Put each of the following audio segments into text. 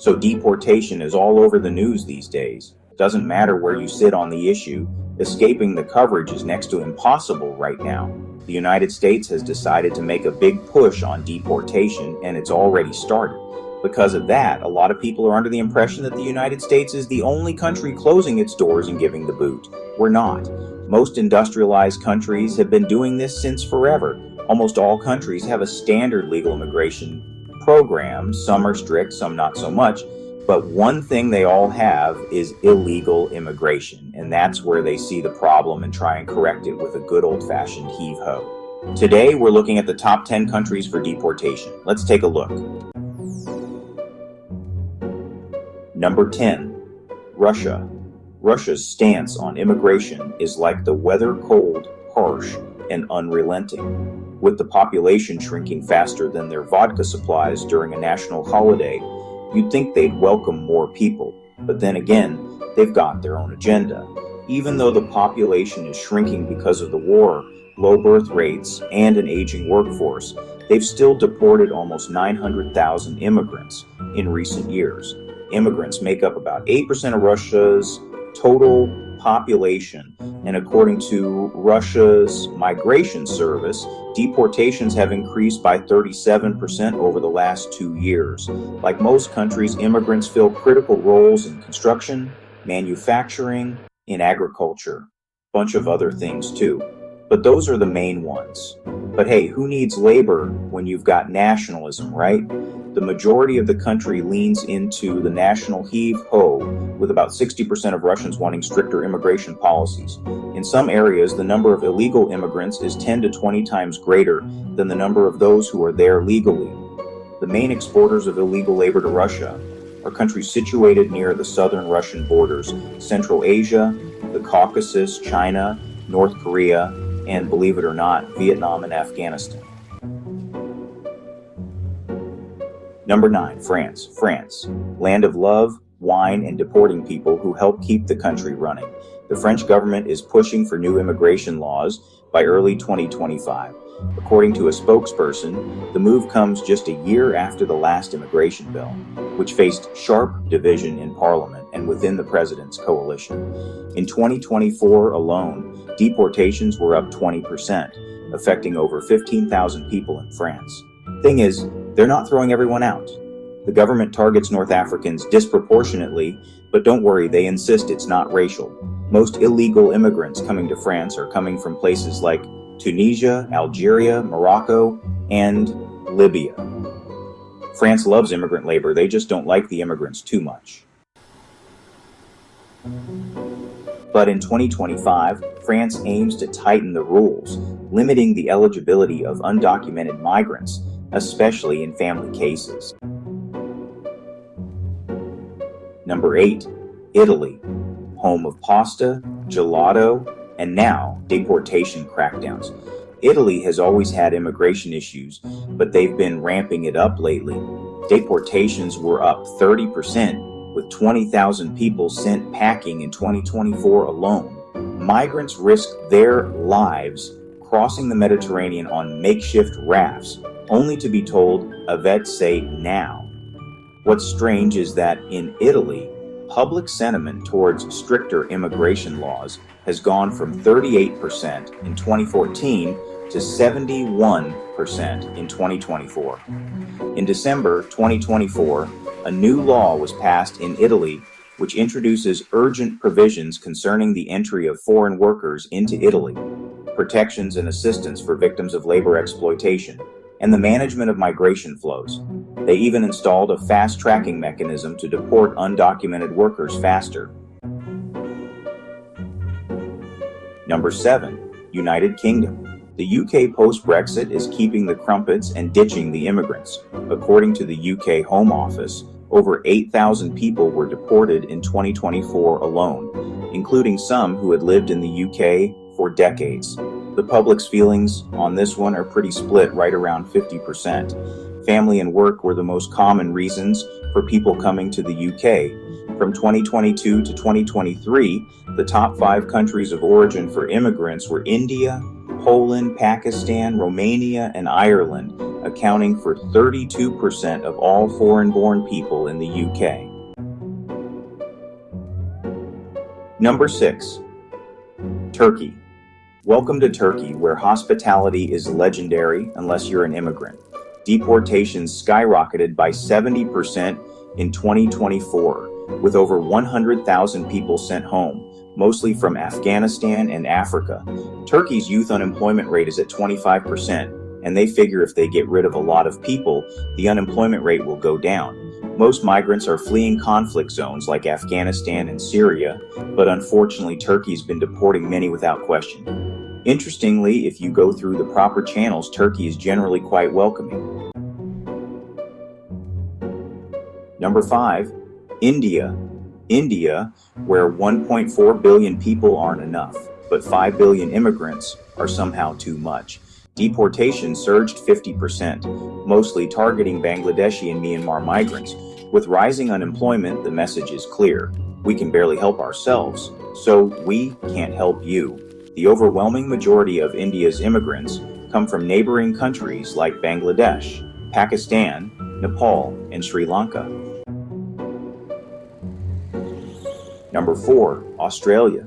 So deportation is all over the news these days. Doesn't matter where you sit on the issue, escaping the coverage is next to impossible right now. The United States has decided to make a big push on deportation, and it's already started. Because of that, a lot of people are under the impression that the United States is the only country closing its doors and giving the boot. We're not. Most industrialized countries have been doing this since forever. Almost all countries have a standard legal immigration program. Some are strict, some not so much. But one thing they all have is illegal immigration, and that's where they see the problem and try and correct it with a good old-fashioned heave-ho. Today, we're looking at the top 10 countries for deportation. Let's take a look. Number 10. Russia. Russia's stance on immigration is like the weather: cold, harsh, and unrelenting. With the population shrinking faster than their vodka supplies during a national holiday, you'd think they'd welcome more people, but then again, they've got their own agenda. Even though the population is shrinking because of the war, low birth rates, and an aging workforce, they've still deported almost 900,000 immigrants in recent years. Immigrants make up about 8% of Russia's total population, and according to Russia's migration service, deportations have increased by 37% over the last 2 years. Like most countries, immigrants fill critical roles in construction, manufacturing, in agriculture, a bunch of other things too. But those are the main ones. But hey, who needs labor when you've got nationalism, right? The majority of the country leans into the national heave-ho, with about 60% of Russians wanting stricter immigration policies. In some areas, the number of illegal immigrants is 10 to 20 times greater than the number of those who are there legally. The main exporters of illegal labor to Russia are countries situated near the southern Russian borders: Central Asia, the Caucasus, China, North Korea, and believe it or not, Vietnam and Afghanistan. Number 9, France. France, land of love, wine, and deporting people who help keep the country running. The French government is pushing for new immigration laws by early 2025. According to a spokesperson, the move comes just a year after the last immigration bill, which faced sharp division in Parliament and within the president's coalition. In 2024 alone, deportations were up 20%, affecting over 15,000 people in France. Thing is, they're not throwing everyone out. The government targets North Africans disproportionately, but don't worry, they insist it's not racial. Most illegal immigrants coming to France are coming from places like Tunisia, Algeria, Morocco, and Libya. France loves immigrant labor, they just don't like the immigrants too much. But in 2025, France aims to tighten the rules, limiting the eligibility of undocumented migrants, especially in family cases. Number 8, Italy, home of pasta, gelato, and now deportation crackdowns. Italy has always had immigration issues, but they've been ramping it up lately. Deportations were up 30%, with 20,000 people sent packing in 2024 alone. Migrants risk their lives crossing the Mediterranean on makeshift rafts, only to be told, "Avete now." What's strange is that in Italy, public sentiment towards stricter immigration laws has gone from 38% in 2014 to 71% in 2024. In December 2024, a new law was passed in Italy which introduces urgent provisions concerning the entry of foreign workers into Italy, protections and assistance for victims of labor exploitation, and the management of migration flows. They even installed a fast-tracking mechanism to deport undocumented workers faster. Number 7, United Kingdom. The UK post-Brexit is keeping the crumpets and ditching the immigrants. According to the UK Home Office, over 8,000 people were deported in 2024 alone, including some who had lived in the UK for decades. The public's feelings on this one are pretty split, right around 50%. Family and work were the most common reasons for people coming to the UK. From 2022 to 2023, the top 5 countries of origin for immigrants were India, Poland, Pakistan, Romania, and Ireland, accounting for 32% of all foreign-born people in the UK. Number 6. Turkey. Welcome to Turkey, where hospitality is legendary unless you're an immigrant. Deportations skyrocketed by 70% in 2024, with over 100,000 people sent home, mostly from Afghanistan and Africa. Turkey's youth unemployment rate is at 25%, and they figure if they get rid of a lot of people, the unemployment rate will go down. Most migrants are fleeing conflict zones like Afghanistan and Syria, but unfortunately Turkey's been deporting many without question. Interestingly, if you go through the proper channels, Turkey is generally quite welcoming. Number 5. India. India, where 1.4 billion people aren't enough, but 5 billion immigrants are somehow too much. Deportation surged 50%, mostly targeting Bangladeshi and Myanmar migrants. With rising unemployment, the message is clear. We can barely help ourselves, so we can't help you. The overwhelming majority of India's immigrants come from neighboring countries like Bangladesh, Pakistan, Nepal, and Sri Lanka. Number 4. Australia.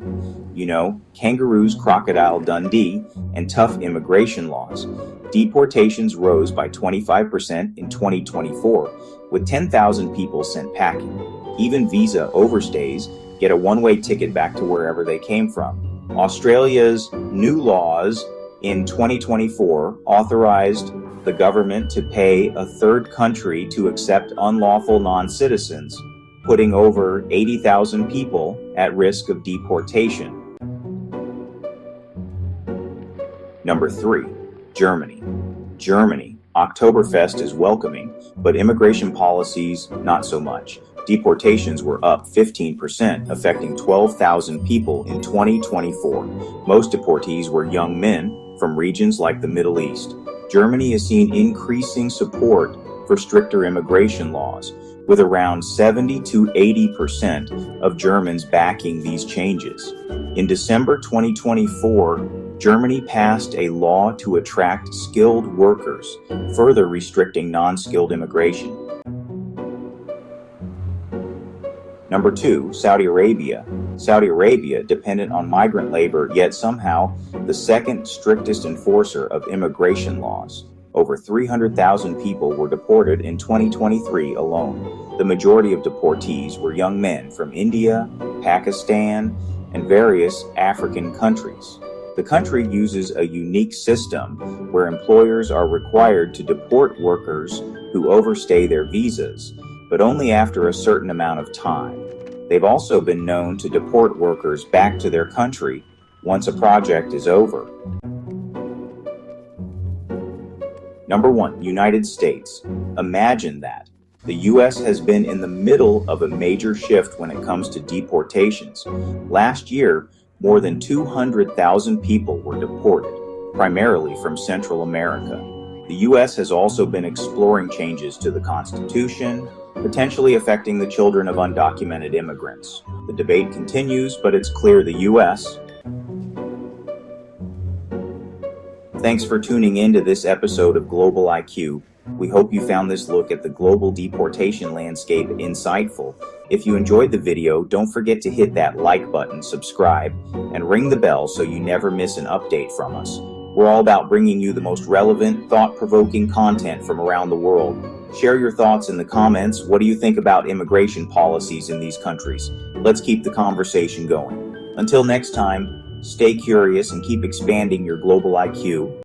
You know, kangaroos, Crocodile Dundee, and tough immigration laws. Deportations rose by 25% in 2024, with 10,000 people sent packing. Even visa overstays get a one-way ticket back to wherever they came from. Australia's new laws in 2024 authorized the government to pay a third country to accept unlawful non-citizens, putting over 80,000 people at risk of deportation. Number 3. Germany. Germany. Oktoberfest is welcoming, but immigration policies not so much. Deportations were up 15%, affecting 12,000 people in 2024. Most deportees were young men from regions like the Middle East. Germany has seen increasing support for stricter immigration laws, with around 70 to 80% of Germans backing these changes. In December 2024, Germany passed a law to attract skilled workers, further restricting non-skilled immigration. Number 2, Saudi Arabia. Saudi Arabia, dependent on migrant labor, yet somehow the second strictest enforcer of immigration laws. Over 300,000 people were deported in 2023 alone. The majority of deportees were young men from India, Pakistan, and various African countries. The country uses a unique system where employers are required to deport workers who overstay their visas, but only after a certain amount of time. They've also been known to deport workers back to their country once a project is over. Number 1, United States. Imagine that. The U.S. has been in the middle of a major shift when it comes to deportations. Last year, more than 200,000 people were deported, primarily from Central America. The U.S. has also been exploring changes to the Constitution, potentially affecting the children of undocumented immigrants. The debate continues, but it's clear the U.S. Thanks for tuning in to this episode of Global IQ. We hope you found this look at the global deportation landscape insightful. If you enjoyed the video, don't forget to hit that like button, subscribe, and ring the bell so you never miss an update from us. We're all about bringing you the most relevant, thought-provoking content from around the world. Share your thoughts in the comments. What do you think about immigration policies in these countries? Let's keep the conversation going. Until next time, stay curious and keep expanding your global IQ.